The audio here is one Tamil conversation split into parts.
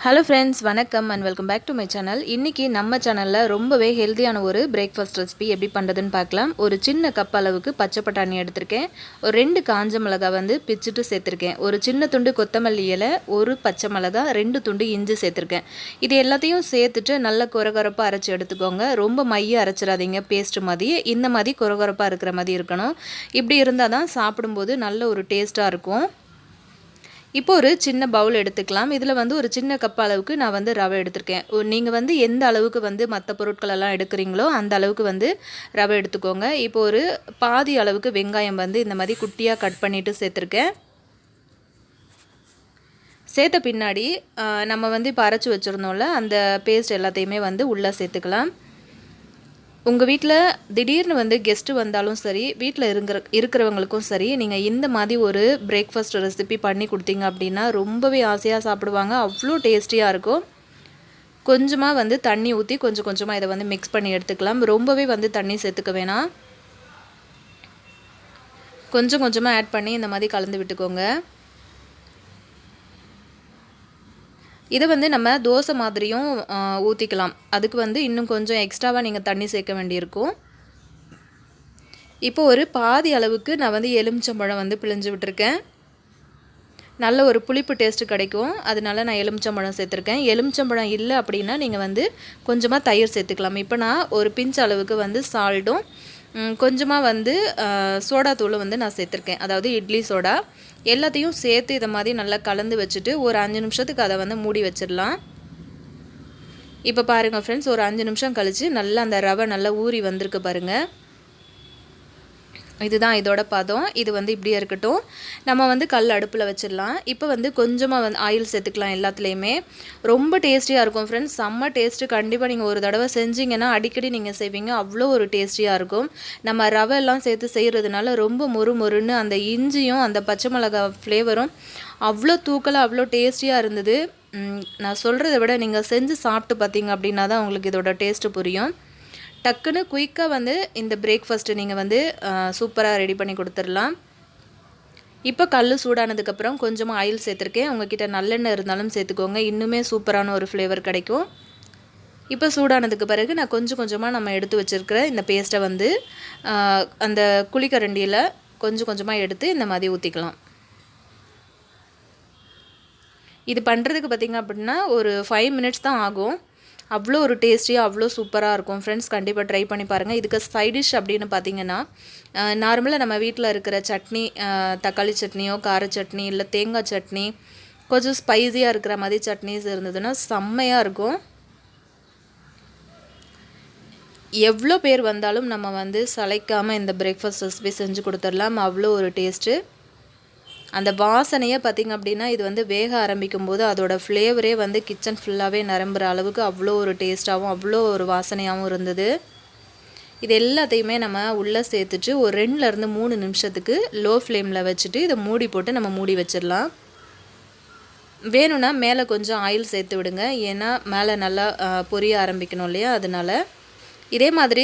ஹலோ ஃப்ரெண்ட்ஸ், வணக்கம் and welcome back to my channel. இன்றைக்கி நம்ம சேனலில் ரொம்பவே ஹெல்த்தியான ஒரு பிரேக்ஃபாஸ்ட் ரெசிபி எப்படி பண்ணுறதுன்னு பார்க்கலாம். ஒரு சின்ன கப் அளவுக்கு பச்சை பட்டாணி எடுத்திருக்கேன். ஒரு 2 காஞ்ச மிளகாய் பிச்சுட்டு சேர்த்துருக்கேன். ஒரு சின்ன துண்டு கொத்தமல்லி இலை, ஒரு பச்சை மிளகாய், 2 துண்டு இஞ்சி சேர்த்துருக்கேன். இது எல்லாத்தையும் சேர்த்துட்டு நல்லா கொரகொரப்பாக அரைச்சி எடுத்துக்கோங்க. ரொம்ப மைய அரைச்சிடாதீங்க, பேஸ்ட்டு மாதிரி. இந்த மாதிரி கொரகொரப்பாக இருக்கிற மாதிரி இருக்கணும். இப்படி இருந்தால் தான் சாப்பிடும்போது நல்ல ஒரு டேஸ்ட்டாக இருக்கும். இப்போ ஒரு சின்ன பவுல் எடுத்துக்கலாம். இதில் ஒரு சின்ன கப் அளவுக்கு நான் ரவை எடுத்திருக்கேன். நீங்கள் எந்த அளவுக்கு மற்ற பொருட்களெல்லாம் எடுக்கிறீங்களோ அந்த அளவுக்கு ரவை எடுத்துக்கோங்க. இப்போ ஒரு பாதி அளவுக்கு வெங்காயம் இந்த மாதிரி குட்டியாக கட் பண்ணிவிட்டு சேர்த்துருக்கேன். சேர்த்த பின்னாடி நம்ம இப்போ அரைச்சி வச்சுருந்தோம்ல அந்த பேஸ்ட் எல்லாத்தையுமே உள்ளே சேர்த்துக்கலாம். உங்கள் வீட்டில் திடீர்னு கெஸ்ட்டு வந்தாலும் சரி, வீட்டில் இருக்கிறவங்களுக்கும் சரி, நீங்கள் இந்த மாதிரி ஒரு பிரேக்ஃபாஸ்ட் ரெசிபி பண்ணி கொடுத்தீங்க அப்படின்னா ரொம்பவே ஆசையாக சாப்பிடுவாங்க. அவ்வளோ டேஸ்டியாக இருக்கும். கொஞ்சமாக தண்ணி ஊற்றி கொஞ்சம் கொஞ்சமாக இதை மிக்ஸ் பண்ணி எடுத்துக்கலாம். ரொம்பவே தண்ணி சேர்த்துக்க வேணாம். கொஞ்சம் கொஞ்சமாக ஆட் பண்ணி இந்த மாதிரி கலந்து விட்டுக்கோங்க. இதை நம்ம தோசை மாதிரியும் ஊற்றிக்கலாம். அதுக்கு இன்னும் கொஞ்சம் எக்ஸ்ட்ராவாக நீங்கள் தண்ணி சேர்க்க வேண்டியிருக்கும். இப்போ ஒரு பாதி அளவுக்கு நான் எலுமிச்சம்பழம் பிழிஞ்சு விட்டுருக்கேன். நல்ல ஒரு புளிப்பு டேஸ்ட்டு கிடைக்கும். அதனால நான் எலுமிச்சம்பழம் சேர்த்துருக்கேன். எலுமிச்சம்பழம் இல்லை அப்படின்னா நீங்கள் கொஞ்சமாக தயிர் சேர்த்துக்கலாம். இப்போ நான் ஒரு பிஞ்ச் அளவுக்கு சால்ட்டும் கொஞ்சமாக சோடா தூளும் நான் சேர்த்துருக்கேன். அதாவது இட்லி சோடா. எல்லாத்தையும் சேர்த்து இதை மாதிரி நல்லா கலந்து வச்சுட்டு ஒரு 5 நிமிஷத்துக்கு அதை மூடி வச்சிடலாம். இப்போ பாருங்கள் ஃப்ரெண்ட்ஸ், ஒரு 5 நிமிஷம் கழித்து நல்லா அந்த ரவை நல்லா ஊறி வந்திருக்கு பாருங்கள். இதுதான் இதோட பதம். இது இப்படியே இருக்கட்டும். நம்ம கல் அடுப்பில் வச்சிடலாம். இப்போ கொஞ்சமாக ஆயில் சேர்த்துக்கலாம் எல்லாத்துலேயுமே. ரொம்ப டேஸ்டியாக இருக்கும் ஃப்ரெண்ட்ஸ். செம்ம டேஸ்ட்டு. கண்டிப்பாக நீங்கள் ஒரு தடவை செஞ்சிங்கன்னா அடிக்கடி நீங்கள் செய்வீங்க. அவ்வளோ ஒரு டேஸ்டியாக இருக்கும். நம்ம ரவை எல்லாம் சேர்த்து செய்கிறதுனால ரொம்ப மொறுன்னு அந்த இஞ்சியும் அந்த பச்சை மிளகாய் ஃப்ளேவரும் அவ்வளோ தூக்கலாக அவ்வளோ டேஸ்டியாக இருந்தது. நான் சொல்கிறத விட நீங்கள் செஞ்சு சாப்பிட்டு பார்த்தீங்க அப்படின்னா தான் உங்களுக்கு இதோட டேஸ்ட்டு புரியும். டக்குன்னு குயிக்காக இந்த பிரேக்ஃபாஸ்ட்டு நீங்கள் சூப்பராக ரெடி பண்ணி கொடுத்துடலாம். இப்போ கல் சூடானதுக்கப்புறம் கொஞ்சமாக ஆயில் சேர்த்துருக்கேன். உங்கள்கிட்ட நல்லெண்ணெய் இருந்தாலும் சேர்த்துக்கோங்க. இன்னுமே சூப்பரான ஒரு ஃப்ளேவர் கிடைக்கும். இப்போ சூடானதுக்கு பிறகு நான் கொஞ்சமாக நம்ம எடுத்து வச்சுருக்கிற இந்த பேஸ்ட்டை அந்த குழிக்கரண்டியில் கொஞ்சமாக எடுத்து இந்த மாதிரி ஊற்றிக்கலாம். இது பண்ணுறதுக்கு பார்த்திங்க அப்படின்னா ஒரு 5 மினிட்ஸ் தான் ஆகும். அவ்வளோ ஒரு டேஸ்டியாக அவ்வளோ சூப்பராக இருக்கும் ஃப்ரெண்ட்ஸ். கண்டிப்பாக ட்ரை பண்ணி பாருங்கள். இதுக்கு சைட் டிஷ் அப்படின்னு பார்த்தீங்கன்னா நார்மலாக நம்ம வீட்டில் இருக்கிற சட்னி, தக்காளி சட்னியோ கார சட்னி இல்லை தேங்காய் சட்னி, கொஞ்சம் ஸ்பைஸியாக இருக்கிற மாதிரி சட்னிஸ் இருந்ததுன்னா செம்மையாக இருக்கும். எவ்வளோ பேர் வந்தாலும் நம்ம சளைக்காமல் இந்த பிரேக்ஃபாஸ்ட் ரெசிபி செஞ்சு கொடுத்துடலாம். அவ்வளோ ஒரு டேஸ்ட்டு. அந்த வாசனையை பார்த்திங்க அப்படின்னா இது வேக ஆரம்பிக்கும் போது அதோட ஃப்ளேவரே கிச்சன் ஃபுல்லாகவே நிரம்புற அளவுக்கு அவ்வளோ ஒரு டேஸ்ட்டாகவும் அவ்வளோ ஒரு வாசனையாகவும் இருந்தது. இது எல்லாத்தையுமே நம்ம உள்ளே சேர்த்துட்டு ஒரு 2லேருந்து 3 நிமிஷத்துக்கு லோ ஃப்ளேமில் வச்சுட்டு இதை மூடி போட்டு நம்ம மூடி வச்சிடலாம். வேணும்னா மேலே கொஞ்சம் ஆயில் சேர்த்து விடுங்க. ஏன்னா மேலே நல்லா பொரிய ஆரம்பிக்கணும் இல்லையா, அதனால். இதே மாதிரி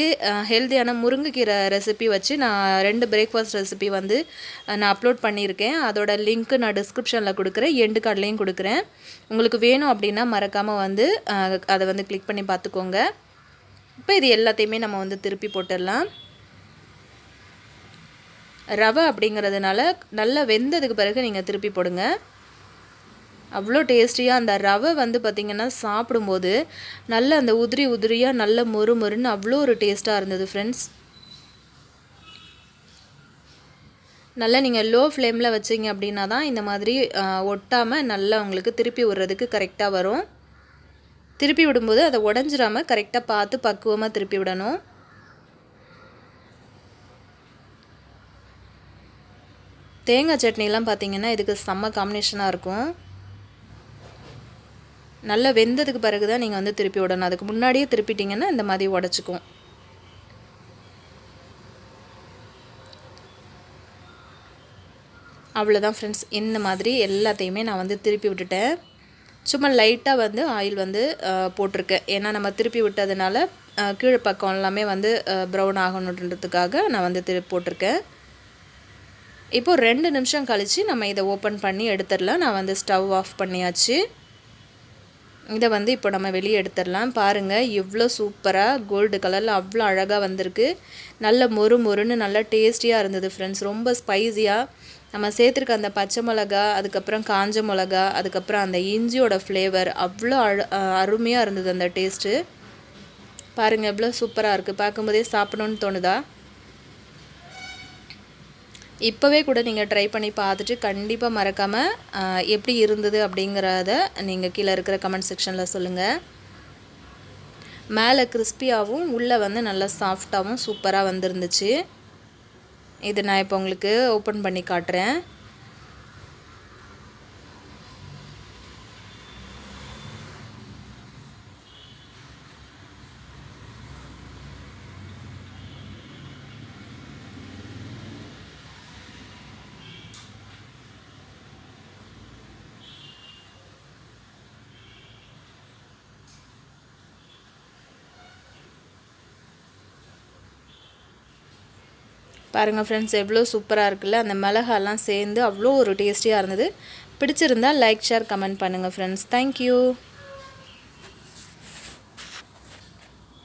ஹெல்த்தியான முருங்கைக்கீரை ரெசிபி வச்சு நான் 2 பிரேக்ஃபாஸ்ட் ரெசிபி நான் அப்லோட் பண்ணியிருக்கேன். அதோட லிங்க்கு நான் டிஸ்கிரிப்ஷனில் கொடுக்குறேன், எண்டு கார்ட்லேயும் கொடுக்குறேன். உங்களுக்கு வேணும் அப்படின்னா மறக்காமல் அதை கிளிக் பண்ணி பார்த்துக்கோங்க. இப்போ இது எல்லாத்தையுமே நம்ம திருப்பி போட்டுடலாம். ரவை அப்படிங்கிறதுனால நல்லா வெந்ததுக்கு பிறகு நீங்கள் திருப்பி போடுங்க. அவ்வளோ டேஸ்டியாக அந்த ரவை பார்த்திங்கன்னா சாப்பிடும்போது நல்ல அந்த உதிரியாக நல்ல மொறுன்னு அவ்வளோ ஒரு டேஸ்ட்டாக இருந்தது ஃப்ரெண்ட்ஸ். நல்லா நீங்கள் லோ ஃப்ளேமில் வச்சிங்க அப்படின்னா தான் இந்த மாதிரி ஒட்டாமல் நல்லா உங்களுக்கு திருப்பி விடுறதுக்கு கரெக்டாக வரும். திருப்பி விடும்போது அதை உடஞ்சிடாமல் கரெக்டாக பார்த்து பக்குவமாக திருப்பி விடணும். தேங்காய் சட்னிலாம் பார்த்திங்கன்னா இதுக்கு செம்ம காம்பினேஷனாக இருக்கும். நல்லா வெந்ததுக்கு பிறகு தான் நீங்கள் திருப்பி விடணும். அதுக்கு முன்னாடியே திருப்பிட்டிங்கன்னா இந்த மாதிரி உடச்சிக்கும். அவ்வளோதான் ஃப்ரெண்ட்ஸ். இந்த மாதிரி எல்லாத்தையுமே நான் திருப்பி விட்டுட்டேன். சும்மா லைட்டாக ஆயில் போட்டிருக்கேன். ஏன்னா நம்ம திருப்பி விட்டதுனால கீழே பக்கம் எல்லாமே ப்ரௌன் ஆகணுன்றதுக்காக நான் திருப்பி போட்டிருக்கேன். இப்போது 2 நிமிஷம் கழித்து நம்ம இதை ஓப்பன் பண்ணி எடுத்துடலாம். நான் ஸ்டவ் ஆஃப் பண்ணியாச்சு. இதை வந்து இப்போ நம்ம வெளியே எடுத்துடலாம். பாருங்கள் எவ்வளோ சூப்பராக கோல்டு கலரில் அவ்வளோ அழகாக வந்திருக்கு. நல்ல மொறு மொறுன்னு நல்லா டேஸ்டியாக இருந்தது ஃப்ரெண்ட்ஸ். ரொம்ப ஸ்பைஸியாக நம்ம சேர்த்துருக்க அந்த பச்சை மிளகா, அதுக்கப்புறம் காஞ்ச மிளகா, அதுக்கப்புறம் அந்த இஞ்சியோட ஃப்ளேவர் அவ்வளோ அருமையாக இருந்தது அந்த டேஸ்ட்டு. பாருங்கள் எவ்வளோ சூப்பராக இருக்குது. பார்க்கும்போதே சாப்பிடணுன்னு தோணுதா? இப்போவே கூட நீங்கள் ட்ரை பண்ணி பார்த்துட்டு கண்டிப்பாக மறக்காமல் எப்படி இருந்தது அப்படிங்கிறத நீங்கள் கீழே இருக்கிற கமெண்ட் செக்ஷனில் சொல்லுங்கள். மேலே கிறிஸ்பியாகவும் உள்ளே வந்து நல்லா சாஃப்டாகவும் சூப்பராக வந்துருந்துச்சு. இது நான் இப்போ உங்களுக்கு ஓப்பன் பண்ணி காட்டுறேன். பாருங்கள் ஃப்ரெண்ட்ஸ் எவ்வளோ சூப்பராக இருக்குல்ல. அந்த மிளகாலாம் சேர்ந்து அவ்வளோ ஒரு டேஸ்டியாக இருந்தது. பிடிச்சிருந்தால் லைக் ஷேர் கமெண்ட் பண்ணுங்கள் ஃப்ரெண்ட்ஸ். தேங்க்யூ.